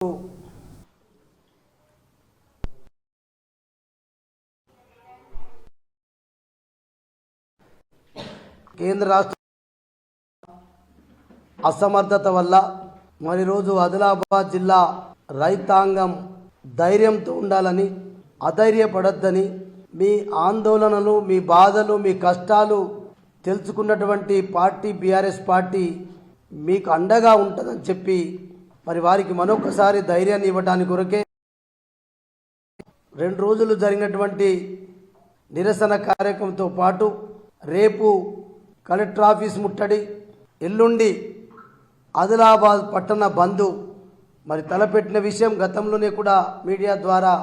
కేంద్ర రాష్ట్ర అసమర్థత వల్ల మరి రోజు ఆదిలాబాద్ జిల్లా రైతాంగం ధైర్యంతో ఉండాలని, అధైర్యపడొద్దని, మీ ఆందోళనలు, మీ బాధలు, మీ కష్టాలు తెలుసుకున్నటువంటి పార్టీ బీఆర్ఎస్ పార్టీ మీకు అండగా ఉంటుందని చెప్పి మరి వారికి మరొకసారి ధైర్యాన్ని ఇవ్వడానికి కొరకే 2 రోజులు జరిగినటువంటి నిరసన కార్యక్రమంతో పాటు రేపు కలెక్టర్ ఆఫీస్ ముట్టడి, ఎల్లుండి ఆదిలాబాద్ పట్టణ బంద్ మరి తలపెట్టిన విషయం గతంలోనే కూడా మీడియా ద్వారా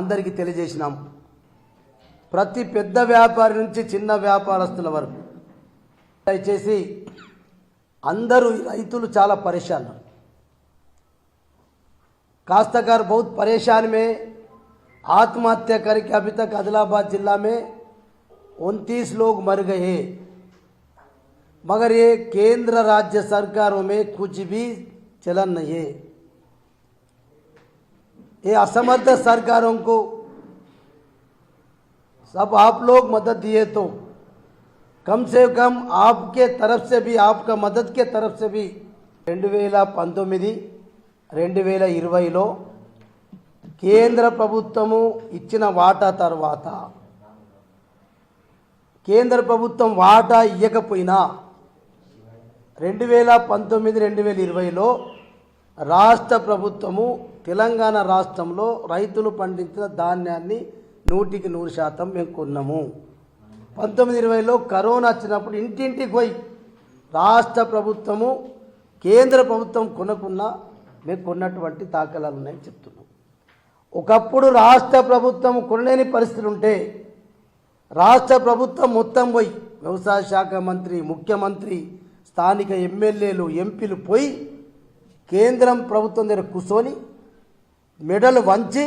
అందరికీ తెలియజేసినాం. ప్రతి పెద్ద వ్యాపారి నుంచి చిన్న వ్యాపారస్తుల వరకు దయచేసి అందరూ రైతులు చాలా పరేషాన్, काश्तकार बहुत परेशान में आत्महत्या करके अभी तक आदिलाबाद जिला में 29 लोग मर गए हैं। मगर ये केंद्र राज्य सरकारों में कुछ भी चलन नहीं है। ये असमर्थ सरकारों को सब आप लोग मदद दिए तो कम से कम आपके तरफ से भी, आपका मदद के तरफ से भी 2019-2020లో కేంద్ర ప్రభుత్వము ఇచ్చిన వాటా తర్వాత కేంద్ర ప్రభుత్వం వాటా ఇవ్వకపోయినా 2019-2020లో రాష్ట్ర ప్రభుత్వము తెలంగాణ రాష్ట్రంలో రైతులు పండించిన ధాన్యాన్ని 100% మేము కొన్నాము. 19-20లో కరోనా వచ్చినప్పుడు ఇంటింటికి పోయి రాష్ట్ర ప్రభుత్వము కేంద్ర ప్రభుత్వం కొనకున్నా మేము కొన్నటువంటి దాఖలాలు ఉన్నాయని చెప్తున్నాం. ఒకప్పుడు రాష్ట్ర ప్రభుత్వం కొనలేని పరిస్థితులు ఉంటే రాష్ట్ర ప్రభుత్వం మొత్తం పోయి వ్యవసాయ శాఖ మంత్రి, ముఖ్యమంత్రి, స్థానిక ఎమ్మెల్యేలు, ఎంపీలు పోయి కేంద్రం ప్రభుత్వం దగ్గర కూర్చొని మెడలు వంచి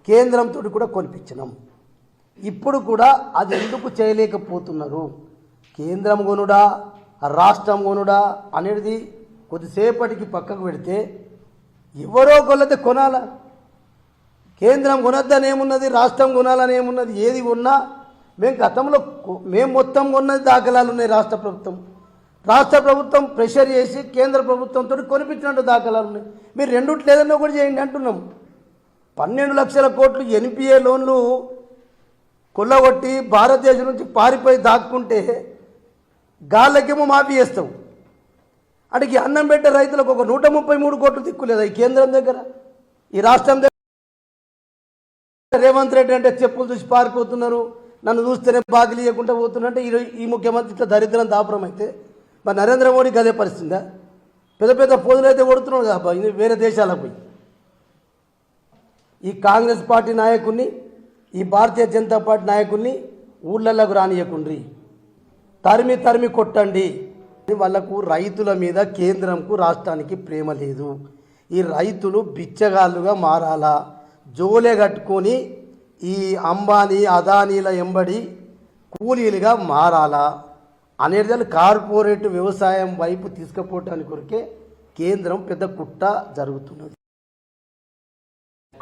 కేంద్రంతో కూడా కొనిపించినాం. ఇప్పుడు కూడా అది ఎందుకు చేయలేకపోతున్నారు? కేంద్రం కొనుడా రాష్ట్రం కొనుడా అనేది కొద్దిసేపటికి పక్కకు పెడితే ఎవరో కొలది కొనాల. కేంద్రం కొనొద్దని ఏమున్నది, రాష్ట్రం కొనాలని ఏమున్నది? ఏది కొన్నా మేము గతంలో మేము మొత్తం కొన్నది దాఖలాలు ఉన్నాయి. రాష్ట్ర ప్రభుత్వం ప్రెషర్ చేసి కేంద్ర ప్రభుత్వంతో కొనిపించినట్టు దాఖలాలు ఉన్నాయి. మీరు రెండుట్లు ఏదన్నా కూడా చేయండి అంటున్నాం. 12 లక్షల కోట్లు ఎన్పిఏ లోన్లు కొల్లగొట్టి భారతదేశం నుంచి పారిపోయి దాక్కుంటే గాళ్ళకేమో మాఫీ చేస్తావు. అడిగి అన్నం పెట్టే రైతులకు ఒక 133 కోట్లు దిక్కులేదా ఈ కేంద్రం దగ్గర, ఈ రాష్ట్రం దగ్గర? రేవంత్ రెడ్డి అంటే చెప్పులు చూసి పారిపోతున్నారు, నన్ను చూస్తేనే బాగిలి ఇవ్వకుండా పోతున్నట్టే ఈ ముఖ్యమంత్రి ఇట్లా దరిద్రం దాపురం అయితే మరి నరేంద్ర మోడీకి అదే పరిస్థితుందా? పెద్ద పెద్ద పోదులు అయితే కొడుతున్నాడు కదా వేరే దేశాలకు పోయి. ఈ కాంగ్రెస్ పార్టీ నాయకుడిని, ఈ భారతీయ జనతా పార్టీ నాయకుడిని ఊళ్ళల్లోకి రానియకుండ్రి, తరిమి తరిమి కొట్టండి. వాళ్ళకు రైతుల మీద కేంద్రంకు రాష్ట్రానికి ప్రేమ లేదు. ఈ రైతులు బిచ్చగాళ్ళుగా మారాలా, జోలే కట్టుకొని ఈ అంబానీ అదానీల ఎంబడి కూలీలుగా మారాలా అనేది కార్పొరేట్ వ్యవసాయం వైపు తీసుకుపోవటానికి కొరకే కేంద్రం పెద్ద కుట్ర జరుగుతున్నది.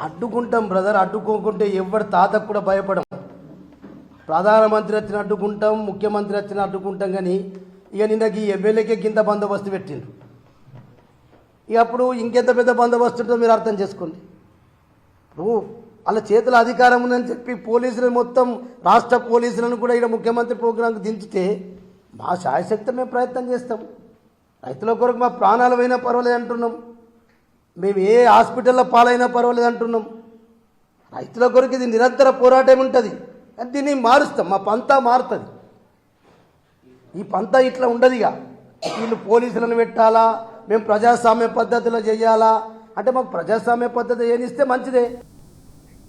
అడ్డుకుంటాం బ్రదర్, అడ్డుకోకుంటే ఎవరి తాతకు కూడా భయపడం. ప్రధానమంత్రి వచ్చిన అడ్డుకుంటాం, ముఖ్యమంత్రి వచ్చిన అడ్డుకుంటాం. కానీ ఇక నిన్నకి ఎమ్మెల్యేకే కింద బందోబస్తు పెట్టిండ్రు. ఇక అప్పుడు ఇంకెంత పెద్ద బందోబస్తు ఉంటుందో మీరు అర్థం చేసుకోండి. ఇప్పుడు వాళ్ళ చేతుల అధికారం ఉందని చెప్పి పోలీసులను మొత్తం రాష్ట్ర పోలీసులను కూడా ఇక్కడ ముఖ్యమంత్రి ప్రోగ్రాంకి దించితే మా శాయశక్తి మేము ప్రయత్నం చేస్తాం. రైతుల కొరకు మా ప్రాణాలు అయినా పర్వాలేదు అంటున్నాం. మేము ఏ హాస్పిటల్లో పాలైనా పర్వాలేదు అంటున్నాం. రైతుల కొరకు ఇది నిరంతర పోరాటం ఉంటుంది. దీన్ని మారుస్తాం, మా పంతా మారుతుంది. ఈ పంతా ఇట్లా ఉండదుగా. వీళ్ళు పోలీసులను పెట్టాలా, మేము ప్రజాస్వామ్య పద్ధతిలో చేయాలా అంటే మాకు ప్రజాస్వామ్య పద్ధతి ఏనిస్తే మంచిదే.